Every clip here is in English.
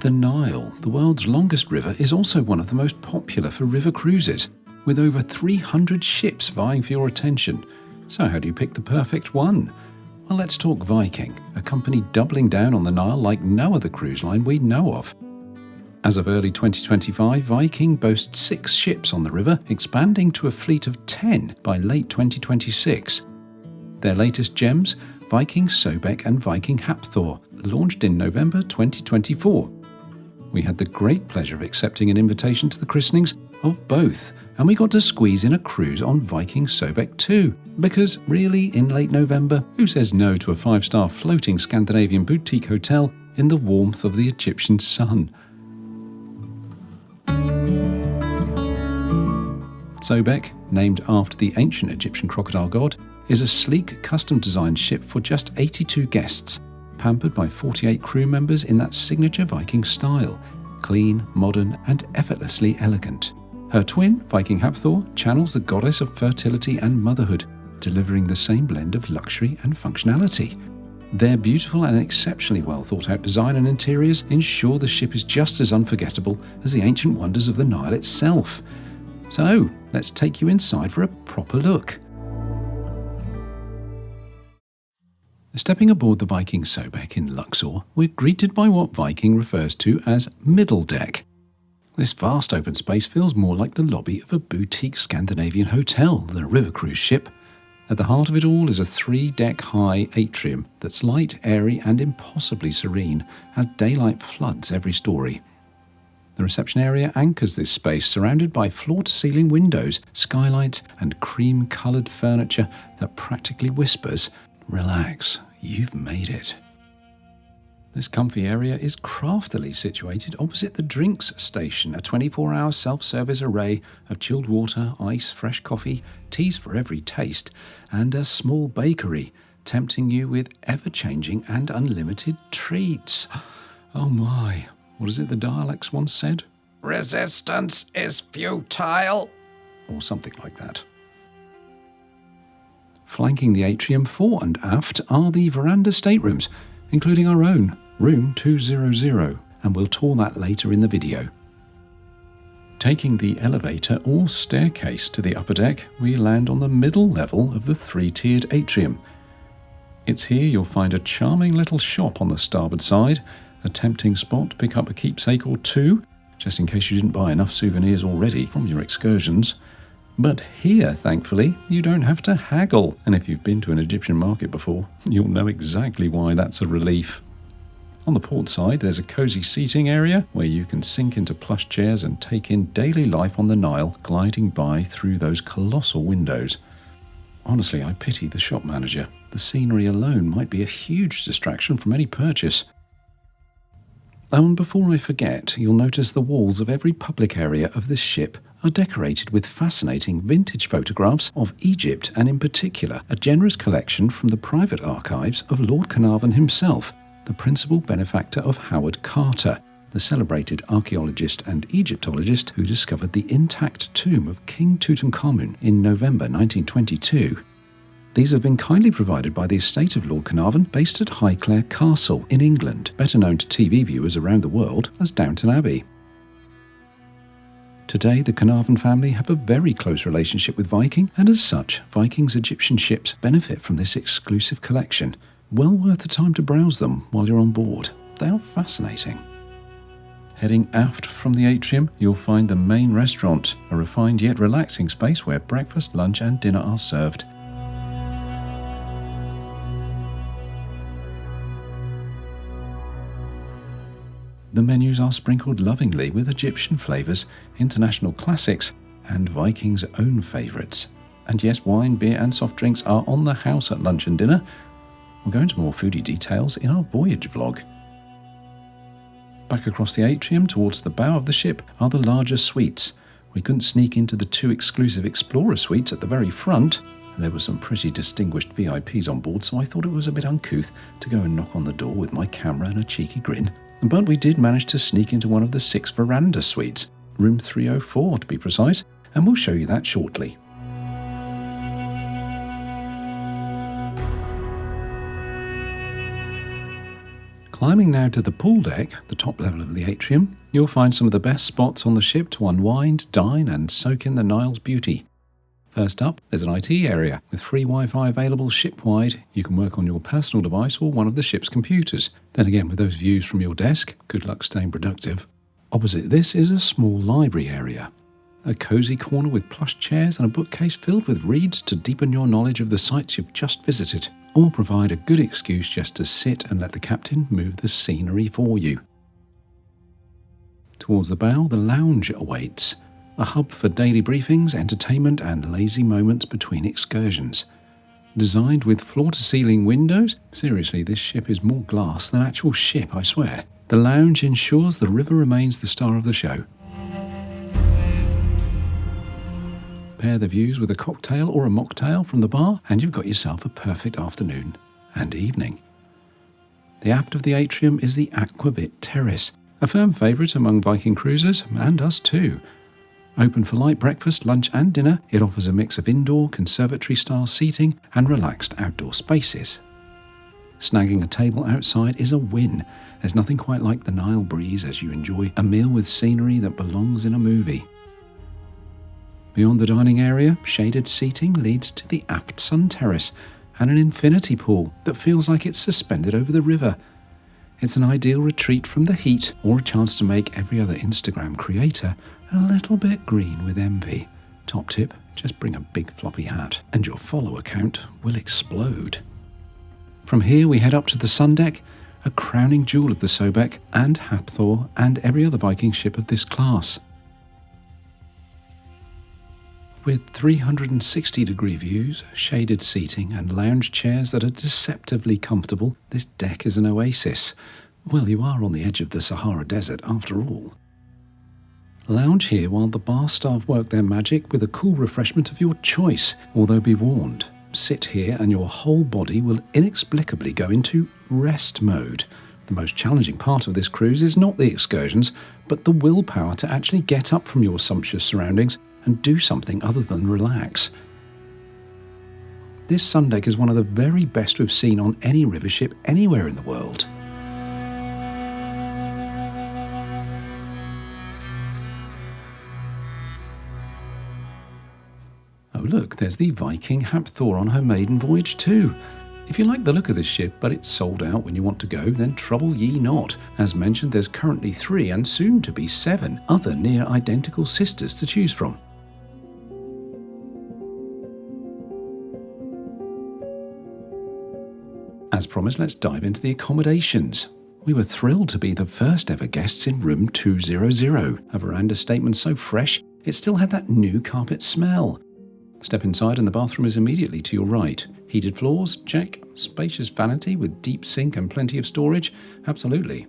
The Nile, the world's longest river, is also one of the most popular for river cruises, with over 300 ships vying for your attention. So how do you pick the perfect one? Well, let's talk Viking, a company doubling down on the Nile like no other cruise line we know of. As of early 2025, Viking boasts 6 ships on the river, expanding to a fleet of 10 by late 2026. Their latest gems, Viking Sobek and Viking Hathor, launched in November 2024. We had the great pleasure of accepting an invitation to the christenings of both, and we got to squeeze in a cruise on Viking Sobek too. Because really, in late November, who says no to a 5-star floating Scandinavian boutique hotel in the warmth of the Egyptian sun? Sobek, named after the ancient Egyptian crocodile god, is a sleek, custom-designed ship for just 82 guests, pampered by 48 crew members in that signature Viking style, clean, modern, and effortlessly elegant. Her twin, Viking Hathor, channels the goddess of fertility and motherhood, delivering the same blend of luxury and functionality. Their beautiful and exceptionally well thought-out design and interiors ensure the ship is just as unforgettable as the ancient wonders of the Nile itself. So, let's take you inside for a proper look. Stepping aboard the Viking Sobek in Luxor, we're greeted by what Viking refers to as middle deck. This vast open space feels more like the lobby of a boutique Scandinavian hotel than a river cruise ship. At the heart of it all is a 3-deck high atrium that's light, airy, and impossibly serene as daylight floods every story. The reception area anchors this space, surrounded by floor-to-ceiling windows, skylights, and cream-coloured furniture that practically whispers, "Relax, you've made it." This comfy area is craftily situated opposite the drinks station, a 24-hour self-service array of chilled water, ice, fresh coffee, teas for every taste, and a small bakery, tempting you with ever-changing and unlimited treats. Oh my, what is it the Daleks once said? "Resistance is futile," or something like that. Flanking the atrium fore and aft are the veranda staterooms, including our own, room 200, and we'll tour that later in the video. Taking the elevator or staircase to the upper deck, we land on the middle level of the 3-tiered atrium. It's here you'll find a charming little shop on the starboard side, a tempting spot to pick up a keepsake or two, just in case you didn't buy enough souvenirs already from your excursions. But here, thankfully, you don't have to haggle, and if you've been to an Egyptian market before, you'll know exactly why that's a relief. On the port side, there's a cosy seating area where you can sink into plush chairs and take in daily life on the Nile gliding by through those colossal windows. Honestly, I pity the shop manager. The scenery alone might be a huge distraction from any purchase. And before I forget, you'll notice the walls of every public area of this ship are decorated with fascinating vintage photographs of Egypt, and in particular, a generous collection from the private archives of Lord Carnarvon himself, the principal benefactor of Howard Carter, the celebrated archaeologist and Egyptologist who discovered the intact tomb of King Tutankhamun in November 1922. These have been kindly provided by the estate of Lord Carnarvon, based at Highclere Castle in England, better known to TV viewers around the world as Downton Abbey. Today, the Carnarvon family have a very close relationship with Viking, and as such, Viking's Egyptian ships benefit from this exclusive collection. Well worth the time to browse them while you're on board. They are fascinating. Heading aft from the atrium, you'll find the main restaurant, a refined yet relaxing space where breakfast, lunch and dinner are served. The menus are sprinkled lovingly with Egyptian flavours, international classics, and Viking's own favourites. And yes, wine, beer and soft drinks are on the house at lunch and dinner. We'll go into more foodie details in our voyage vlog. Back across the atrium towards the bow of the ship are the larger suites. We couldn't sneak into the 2 exclusive Explorer suites at the very front. There were some pretty distinguished VIPs on board, so I thought it was a bit uncouth to go and knock on the door with my camera and a cheeky grin. But we did manage to sneak into one of the 6 veranda suites, room 304 to be precise, and we'll show you that shortly. Climbing now to the pool deck, the top level of the atrium, you'll find some of the best spots on the ship to unwind, dine and soak in the Nile's beauty. First up, there's an IT area. With free Wi-Fi available ship-wide, you can work on your personal device or one of the ship's computers. Then again, with those views from your desk, good luck staying productive. Opposite this is a small library area. A cosy corner with plush chairs and a bookcase filled with reads to deepen your knowledge of the sites you've just visited, or provide a good excuse just to sit and let the captain move the scenery for you. Towards the bow, the lounge awaits, a hub for daily briefings, entertainment and lazy moments between excursions. Designed with floor-to-ceiling windows, seriously, this ship is more glass than actual ship, I swear. The lounge ensures the river remains the star of the show. Pair the views with a cocktail or a mocktail from the bar and you've got yourself a perfect afternoon and evening. The aft of the atrium is the Aquavit Terrace, a firm favourite among Viking cruisers and us too. Open for light breakfast, lunch and dinner, it offers a mix of indoor, conservatory-style seating and relaxed outdoor spaces. Snagging a table outside is a win. There's nothing quite like the Nile breeze as you enjoy a meal with scenery that belongs in a movie. Beyond the dining area, shaded seating leads to the aft sun terrace and an infinity pool that feels like it's suspended over the river. It's an ideal retreat from the heat or a chance to make every other Instagram creator a little bit green with envy. Top tip, just bring a big floppy hat and your follower count will explode. From here we head up to the sun deck, a crowning jewel of the Sobek and Hathor and every other Viking ship of this class. With 360-degree views, shaded seating and lounge chairs that are deceptively comfortable, this deck is an oasis. Well, you are on the edge of the Sahara Desert after all. Lounge here while the bar staff work their magic with a cool refreshment of your choice, although be warned, sit here and your whole body will inexplicably go into rest mode. The most challenging part of this cruise is not the excursions, but the willpower to actually get up from your sumptuous surroundings and do something other than relax. This sun deck is one of the very best we've seen on any river ship anywhere in the world. Oh look, there's the Viking Hathor on her maiden voyage too. If you like the look of this ship but it's sold out when you want to go, then trouble ye not. As mentioned, there's currently 3 and soon to be 7 other near identical sisters to choose from. As promised, let's dive into the accommodations. We were thrilled to be the first ever guests in room 200, a veranda statement so fresh it still had that new carpet smell. Step inside and the bathroom is immediately to your right. Heated floors? Check. Spacious vanity with deep sink and plenty of storage? Absolutely.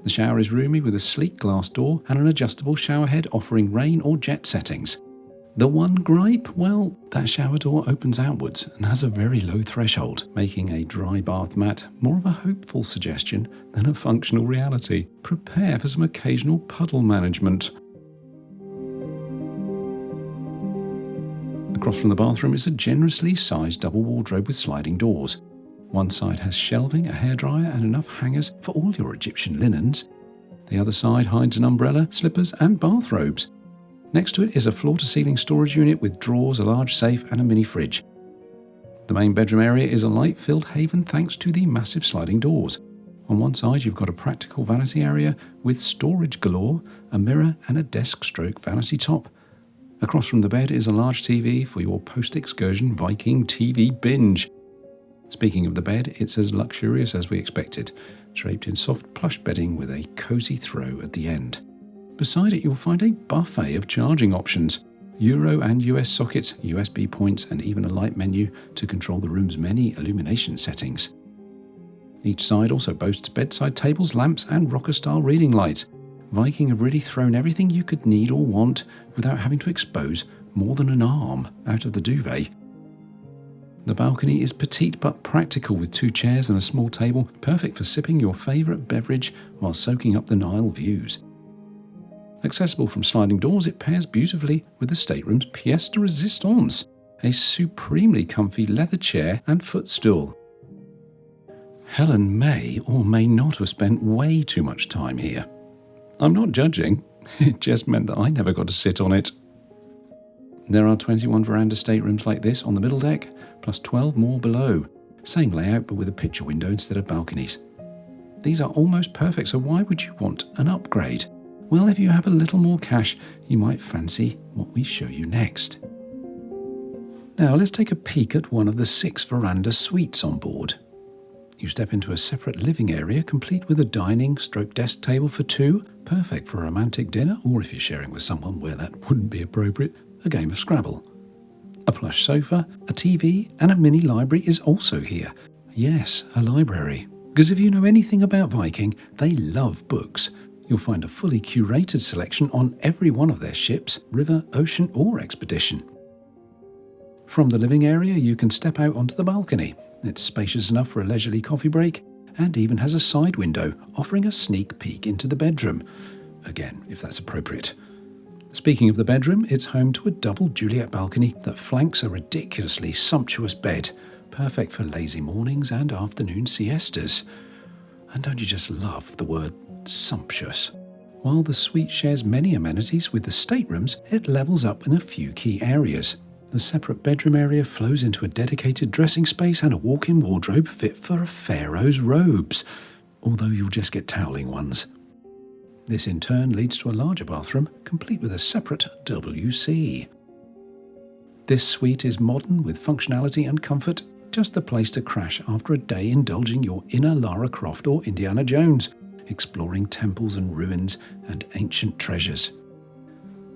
The shower is roomy with a sleek glass door and an adjustable shower head offering rain or jet settings. The one gripe? Well, that shower door opens outwards and has a very low threshold, making a dry bath mat more of a hopeful suggestion than a functional reality. Prepare for some occasional puddle management. Across from the bathroom is a generously sized double wardrobe with sliding doors. One side has shelving, a hairdryer and enough hangers for all your Egyptian linens. The other side hides an umbrella, slippers and bathrobes. Next to it is a floor-to-ceiling storage unit with drawers, a large safe and a mini fridge. The main bedroom area is a light-filled haven thanks to the massive sliding doors. On one side you've got a practical vanity area with storage galore, a mirror and a desk-stroke vanity top. Across from the bed is a large TV for your post-excursion Viking TV binge. Speaking of the bed, it's as luxurious as we expected, draped in soft plush bedding with a cosy throw at the end. Beside it you'll find a buffet of charging options, Euro and US sockets, USB points and even a light menu to control the room's many illumination settings. Each side also boasts bedside tables, lamps and rocker-style reading lights. Viking have really thrown everything you could need or want without having to expose more than an arm out of the duvet. The balcony is petite but practical with 2 chairs and a small table, perfect for sipping your favourite beverage while soaking up the Nile views. Accessible from sliding doors, it pairs beautifully with the stateroom's pièce de résistance, a supremely comfy leather chair and footstool. Helen may or may not have spent way too much time here. I'm not judging, it just meant that I never got to sit on it. There are 21 veranda staterooms like this on the middle deck, plus 12 more below. Same layout but with a picture window instead of balconies. These are almost perfect, so why would you want an upgrade? Well, if you have a little more cash, you might fancy what we show you next. Now let's take a peek at one of the 6 veranda suites on board. You step into a separate living area complete with a dining/desk table for 2, perfect for a romantic dinner, or if you're sharing with someone where that wouldn't be appropriate, a game of Scrabble. A plush sofa, a TV and a mini library is also here. Yes, a library. Because if you know anything about Viking, they love books. You'll find a fully curated selection on every one of their ships, river, ocean or expedition. From the living area you can step out onto the balcony. It's spacious enough for a leisurely coffee break and even has a side window offering a sneak peek into the bedroom. Again, if that's appropriate. Speaking of the bedroom, it's home to a double Juliet balcony that flanks a ridiculously sumptuous bed, perfect for lazy mornings and afternoon siestas. And don't you just love the word sumptuous? While the suite shares many amenities with the staterooms, it levels up in a few key areas. The separate bedroom area flows into a dedicated dressing space and a walk-in wardrobe fit for a pharaoh's robes, although you'll just get toweling ones. This in turn leads to a larger bathroom, complete with a separate WC. This suite is modern with functionality and comfort, just the place to crash after a day indulging your inner Lara Croft or Indiana Jones, exploring temples and ruins and ancient treasures.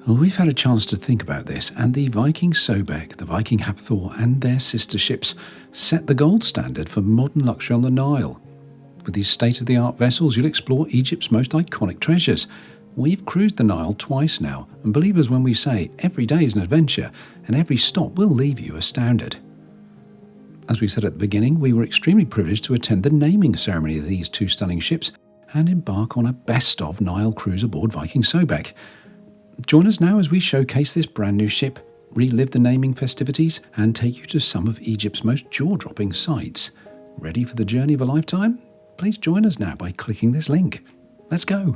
Well, we've had a chance to think about this, and the Viking Sobek, the Viking Hathor and their sister ships set the gold standard for modern luxury on the Nile. With these state-of-the-art vessels, you'll explore Egypt's most iconic treasures. We've cruised the Nile twice now, and believe us when we say every day is an adventure, and every stop will leave you astounded. As we said at the beginning, we were extremely privileged to attend the naming ceremony of these 2 stunning ships and embark on a best-of Nile cruise aboard Viking Sobek. Join us now as we showcase this brand new ship, relive the naming festivities, and take you to some of Egypt's most jaw-dropping sights. Ready for the journey of a lifetime? Please join us now by clicking this link. Let's go!